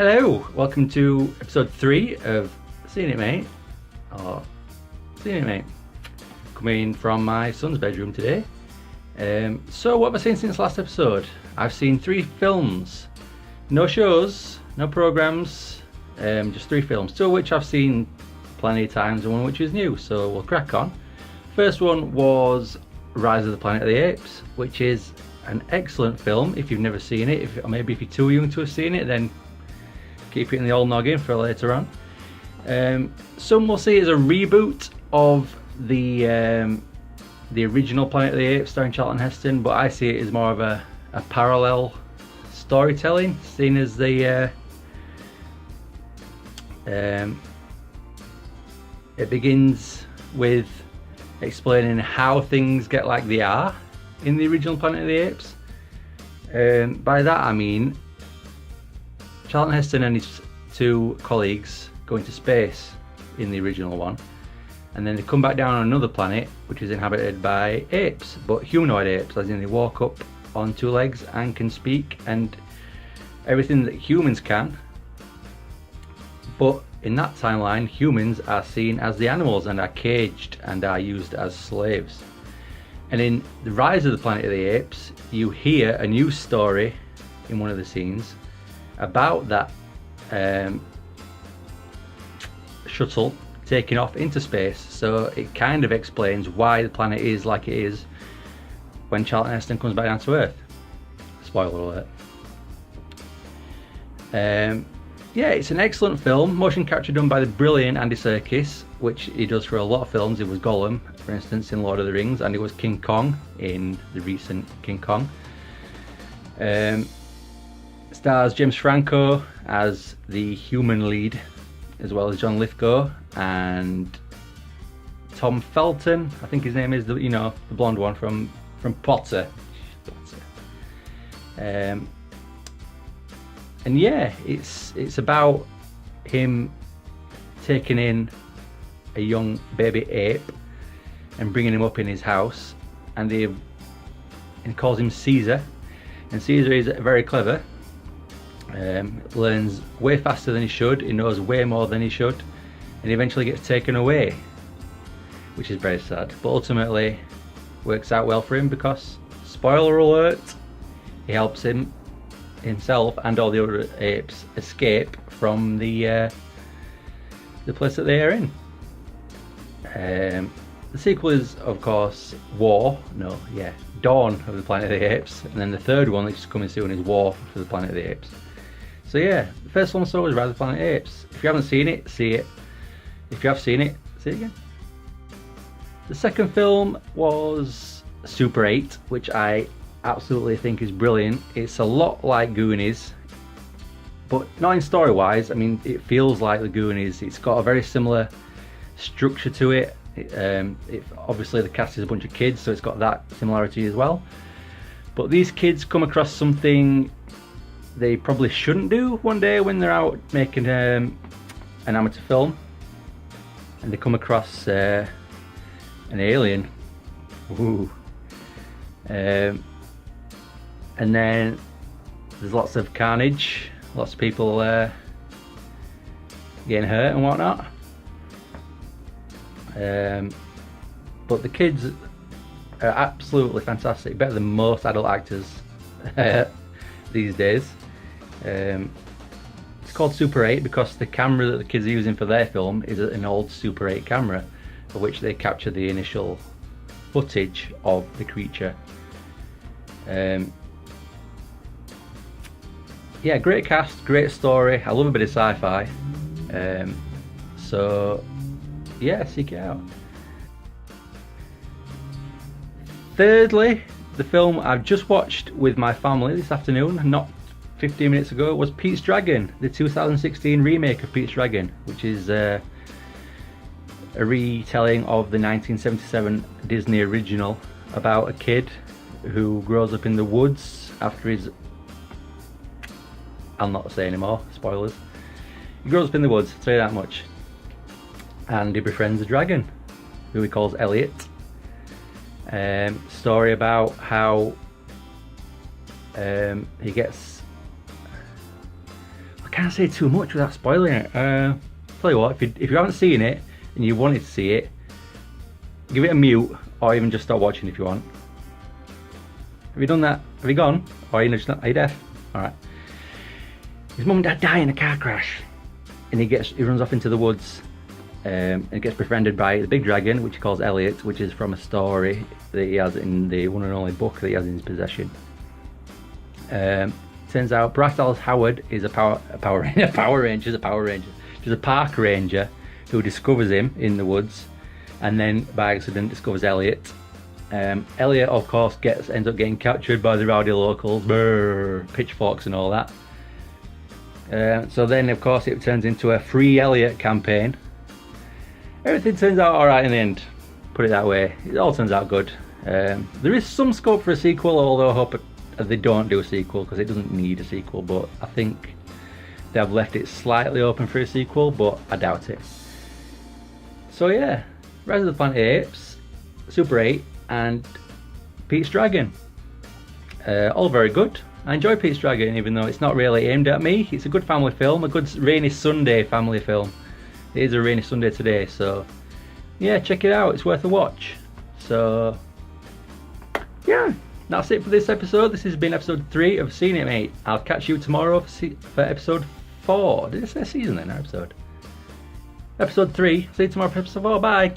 Hello, welcome to episode 3 of Seen It Mate, or Seen It Mate, coming from my son's bedroom today. So what have I seen since last episode? I've seen 3 films, no shows, no programmes, just 3 films, 2 of which I've seen plenty of times and one which is new, so we'll crack on. First one was Rise of the Planet of the Apes, which is an excellent film if you've never seen it, or maybe if you're too young to have seen it, then keep it in the old noggin for later on. Some will see it as a reboot of the original Planet of the Apes starring Charlton Heston, but I see it as more of a parallel storytelling, seeing as it begins with explaining how things get like they are in the original Planet of the Apes. By that I mean Charlton Heston and his 2 colleagues go into space in the original one, and then they come back down on another planet which is inhabited by apes, but humanoid apes, as in they walk up on 2 legs and can speak and everything that humans can. But in that timeline, humans are seen as the animals and are caged and are used as slaves. And in the Rise of the Planet of the Apes, you hear a news story in one of the scenes about that shuttle taking off into space, so it kind of explains why the planet is like it is when Charlton Heston comes back down to Earth. Spoiler alert. Yeah, it's an excellent film, motion capture done by the brilliant Andy Serkis, which he does for a lot of films. He was Gollum, for instance, in Lord of the Rings, and he was King Kong in the recent King Kong. Stars James Franco as the human lead, as well as John Lithgow and Tom Felton, I think his name is, the blonde one from Potter. And yeah, it's about him taking in a young baby ape and bringing him up in his house, and he calls him Caesar, and Caesar is very clever. Learns way faster than he should, he knows way more than he should, and he eventually gets taken away, which is very sad, but ultimately works out well for him because, spoiler alert, he helps himself and all the other apes escape from the place that they are in. The sequel is, of course, Dawn of the Planet of the Apes, and then the third one that's coming soon is War for the Planet of the Apes. So yeah, the first one I saw was Rise of the Planet of the Apes. If you haven't seen it, see it. If you have seen it, see it again. The second film was Super 8, which I absolutely think is brilliant. It's a lot like Goonies, but not in story wise. I mean, it feels like the Goonies. It's got a very similar structure to it. Obviously the cast is a bunch of kids, so it's got that similarity as well, but these kids come across something they probably shouldn't do one day when they're out making an amateur film, and they come across an alien. Ooh. And then there's lots of carnage, lots of people getting hurt and whatnot. But the kids are absolutely fantastic, better than most adult actors these days. It's called Super 8 because the camera that the kids are using for their film is an old Super 8 camera, for which they capture the initial footage of the creature. Yeah, great cast, great story. I love a bit of sci-fi. So yeah, seek it out. Thirdly, the film I've just watched with my family this afternoon, not 15 minutes ago, was Pete's Dragon, the 2016 remake of Pete's Dragon, which is a retelling of the 1977 Disney original about a kid who grows up in the woods after his... I'll not say anymore, spoilers. He grows up in the woods, I'll tell you that much. And he befriends a dragon, who he calls Elliot. Story about how he gets... can't say too much without spoiling it. Tell you what, if you haven't seen it and you wanted to see it, give it a mute, or even just stop watching if you want. Have you done that? Have you gone? Or are you just not? Are you deaf? Alright. His mum and dad die in a car crash, and he runs off into the woods, and gets befriended by the big dragon, which he calls Elliot, which is from a story that he has in the one and only book that he has in his possession. Turns out Bryce Dallas Howard is a park ranger who discovers him in the woods, and then by accident discovers Elliot. Elliot, of course, ends up getting captured by the rowdy locals, pitchforks and all that. So then, of course, it turns into a Free Elliot campaign. Everything turns out alright in the end, put it that way. It all turns out good. There is some scope for a sequel, although I hope they don't do a sequel, because it doesn't need a sequel, but I think they've left it slightly open for a sequel, but I doubt it. So yeah, Rise of the Planet of the Apes, Super 8, and Pete's Dragon. All very good. I enjoy Pete's Dragon, even though it's not really aimed at me. It's a good family film, a good rainy Sunday family film. It is a rainy Sunday today, so yeah, check it out, it's worth a watch. So yeah, that's it for this episode. This has been episode 3 of Seen It Mate. I'll catch you tomorrow for episode 4. Did I say season then, or episode? Episode 3. See you tomorrow for episode 4. Bye.